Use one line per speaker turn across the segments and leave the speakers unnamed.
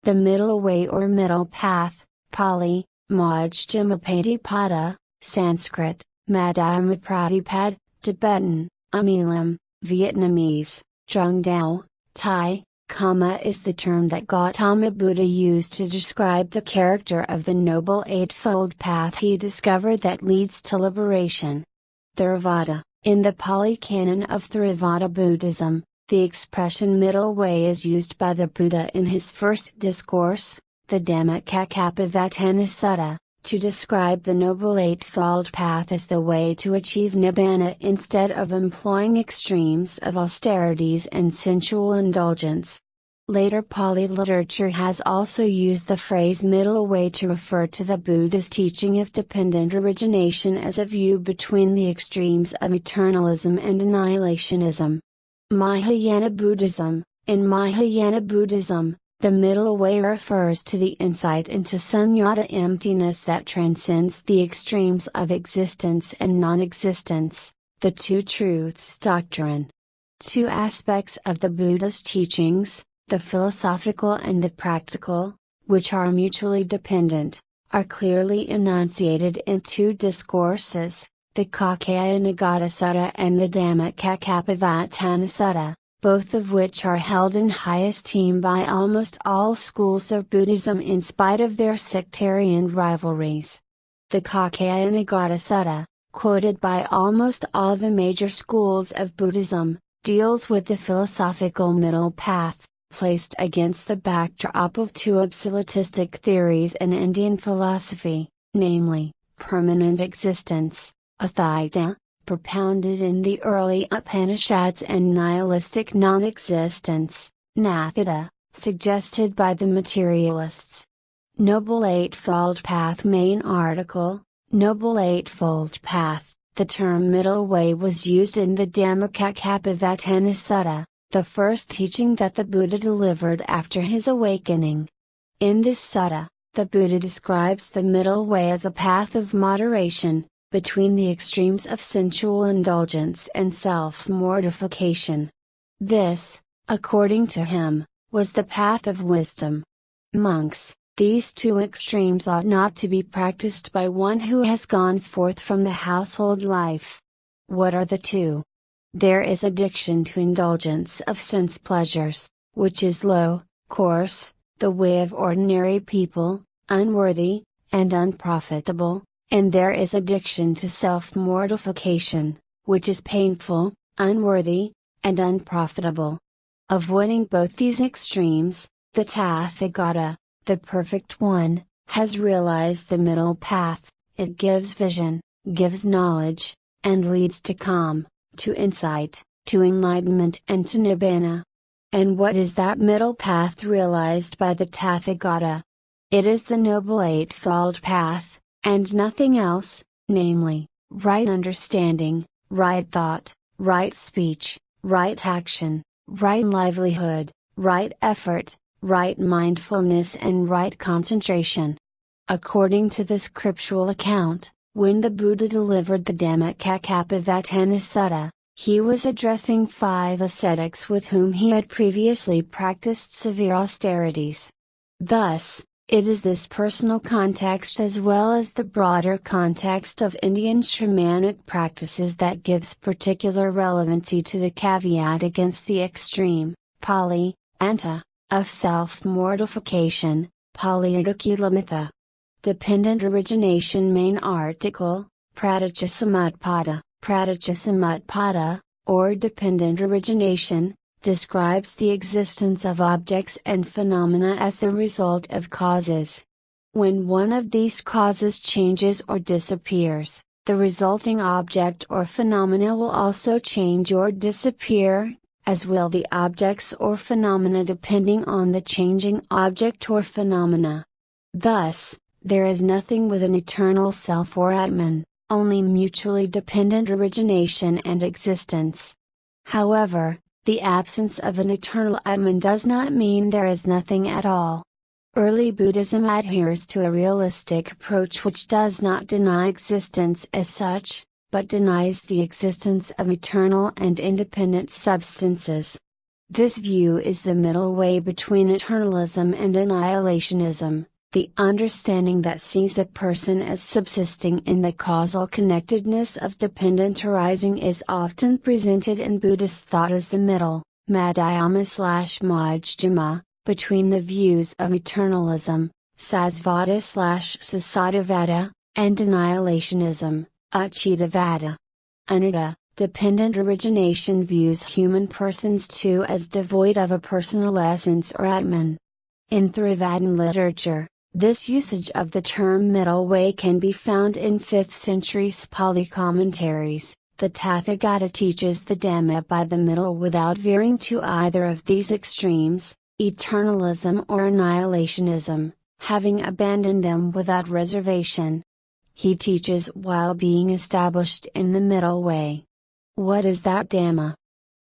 The middle way or middle path, Pali, Majjhimapada, Sanskrit, Madhyamapradipad, Tibetan, Amilam, Vietnamese, Trung Dao, Thai, Karma is the term that Gautama Buddha used to describe the character of the Noble Eightfold Path he discovered that leads to liberation. Theravada. In the Pali Canon of Theravada Buddhism, the expression middle way is used by the Buddha in his first discourse, the Dhammacakkappavattana Sutta, to describe the Noble Eightfold Path as the way to achieve Nibbana instead of employing extremes of austerities and sensual indulgence. Later Pali literature has also used the phrase middle way to refer to the Buddha's teaching of dependent origination as a view between the extremes of eternalism and annihilationism. Mahayana Buddhism. In Mahayana Buddhism, the middle way refers to the insight into sunyata emptiness that transcends the extremes of existence and non-existence, the Two Truths doctrine. Two aspects of the Buddha's teachings, the philosophical and the practical, which are mutually dependent, are clearly enunciated in two discourses, the Kaccayanagotta Sutta and the Dhammacakkappavattana Sutta, both of which are held in high esteem by almost all schools of Buddhism in spite of their sectarian rivalries. The Kaccayanagotta Sutta, quoted by almost all the major schools of Buddhism, deals with the philosophical middle path, placed against the backdrop of two absolutistic theories in Indian philosophy, namely, permanent existence, Advaita, propounded in the early Upanishads, and nihilistic non-existence, Nathata, suggested by the materialists. Noble Eightfold Path. Main article, Noble Eightfold Path. The term middle way was used in the Dhammacakkappavattana Sutta, the first teaching that the Buddha delivered after his awakening. In this sutta, the Buddha describes the middle way as a path of moderation, between the extremes of sensual indulgence and self-mortification. This, according to him, was the path of wisdom. Monks, these two extremes ought not to be practiced by one who has gone forth from the household life. What are the two? There is addiction to indulgence of sense pleasures, which is low, coarse, the way of ordinary people, unworthy, and unprofitable, and there is addiction to self-mortification, which is painful, unworthy, and unprofitable. Avoiding both these extremes, the Tathagata, the Perfect One, has realized the middle path. It gives vision, gives knowledge, and leads to calm, to insight, to enlightenment and to Nibbana. And what is that middle path realized by the Tathagata? It is the Noble Eightfold Path, and nothing else, namely, right understanding, right thought, right speech, right action, right livelihood, right effort, right mindfulness and right concentration. According to the scriptural account, when the Buddha delivered the Dhammacakkappavattana Sutta, he was addressing 5 ascetics with whom he had previously practiced severe austerities. Thus, it is this personal context as well as the broader context of Indian shamanic practices that gives particular relevancy to the caveat against the extreme, Pali, Anta, of self-mortification, Pali-Adukkulamitha. Dependent origination. Main article, Pratityasamutpada. Pratityasamutpada, or dependent origination, describes the existence of objects and phenomena as the result of causes. When one of these causes changes or disappears, the resulting object or phenomena will also change or disappear, as will the objects or phenomena depending on the changing object or phenomena. Thus, there is nothing with an eternal self or Atman, only mutually dependent origination and existence. However, the absence of an eternal Atman does not mean there is nothing at all. Early Buddhism adheres to a realistic approach which does not deny existence as such, but denies the existence of eternal and independent substances. This view is the middle way between eternalism and annihilationism, the understanding that sees a person as subsisting in the causal connectedness of dependent arising is often presented in Buddhist thought as the middle, Madhyama/Majjhima, between the views of eternalism, Sasvada/Sasadavada, and annihilationism, Achitavada. Anatta, dependent origination views human persons too as devoid of a personal essence or Atman. In Theravadan literature, this usage of the term middle way can be found in 5th century's Pali commentaries. The Tathagata teaches the Dhamma by the middle without veering to either of these extremes, eternalism or annihilationism, having abandoned them without reservation. He teaches while being established in the middle way. What is that Dhamma?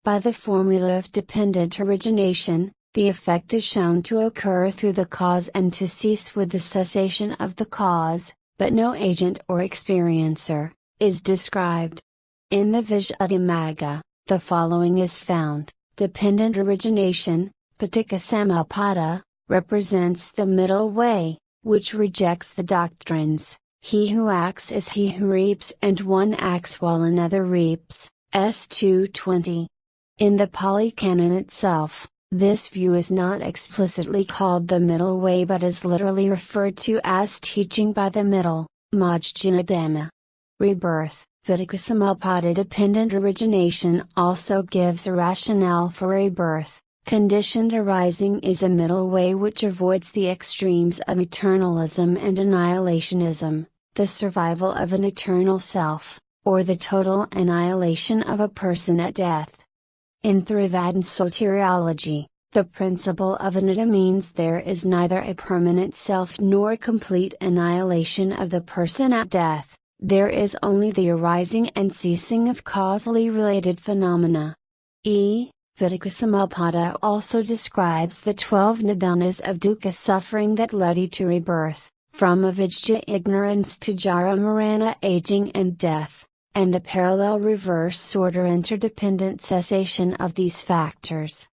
By the formula of dependent origination, the effect is shown to occur through the cause and to cease with the cessation of the cause, but no agent or experiencer is described. In the Visuddhimagga, the following is found: dependent origination, Paticca represents the middle way, which rejects the doctrines, he who acts is he who reaps and one acts while another reaps, S220. In the Pali Canon itself, this view is not explicitly called the middle way but is literally referred to as teaching by the middle, Majjhima Dhamma. Rebirth, Paticca dependent origination also gives a rationale for rebirth. Conditioned arising is a middle way which avoids the extremes of eternalism and annihilationism, the survival of an eternal self, or the total annihilation of a person at death. In Theravadan soteriology, the principle of anatta means there is neither a permanent self nor complete annihilation of the person at death, there is only the arising and ceasing of causally related phenomena. Paticca also describes the 12 nidanas of dukkha suffering that lead to rebirth, from avidya ignorance to jara marana aging and death, and the parallel reverse order interdependent cessation of these factors.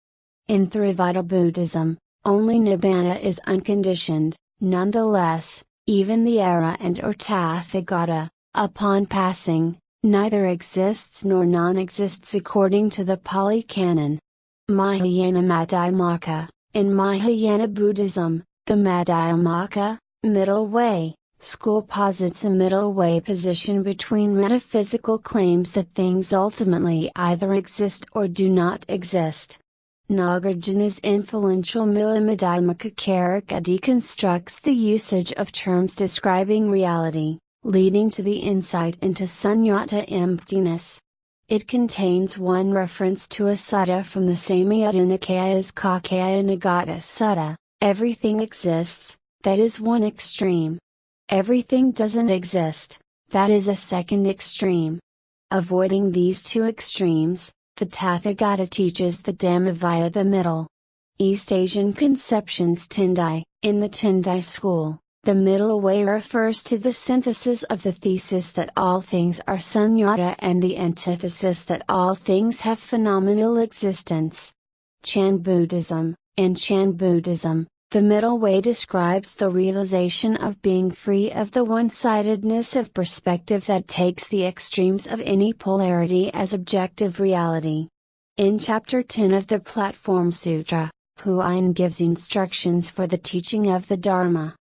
In Theravada Buddhism, only nibbana is unconditioned, nonetheless, even the Ara and or Tathagata, upon passing, neither exists nor non-exists according to the Pali Canon. Mahayana Madhyamaka, in Mahayana Buddhism, the Madhyamaka, middle way, school posits a middle way position between metaphysical claims that things ultimately either exist or do not exist. Nagarjuna's influential Milamadhyamaka Karika deconstructs the usage of terms describing reality, leading to the insight into sunyata emptiness. It contains one reference to a sutta from the Samyutta Nikaya's Kakaya Nagata Sutta: everything exists, that is one extreme. Everything doesn't exist, that is a second extreme. Avoiding these two extremes, the Tathagata teaches the Dhamma via the middle. East Asian conceptions Tendai, in the Tendai school, the middle way refers to the synthesis of the thesis that all things are sunyata and the antithesis that all things have phenomenal existence. Chan Buddhism, in Chan Buddhism, the middle way describes the realization of being free of the one-sidedness of perspective that takes the extremes of any polarity as objective reality. In Chapter 10 of the Platform Sutra, Huayan gives instructions for the teaching of the Dharma.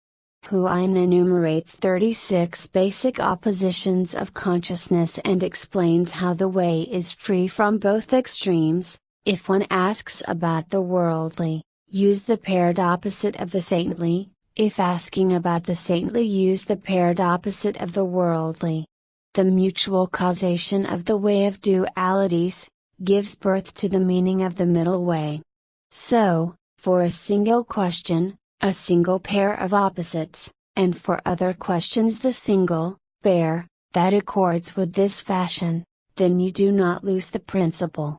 Huayan enumerates 36 basic oppositions of consciousness and explains how the way is free from both extremes. If one asks about the worldly, use the paired opposite of the saintly; if asking about the saintly, use the paired opposite of the worldly. The mutual causation of the way of dualities gives birth to the meaning of the middle way. So, for a single question, a single pair of opposites, and for other questions the single pair that accords with this fashion, then you do not lose the principle.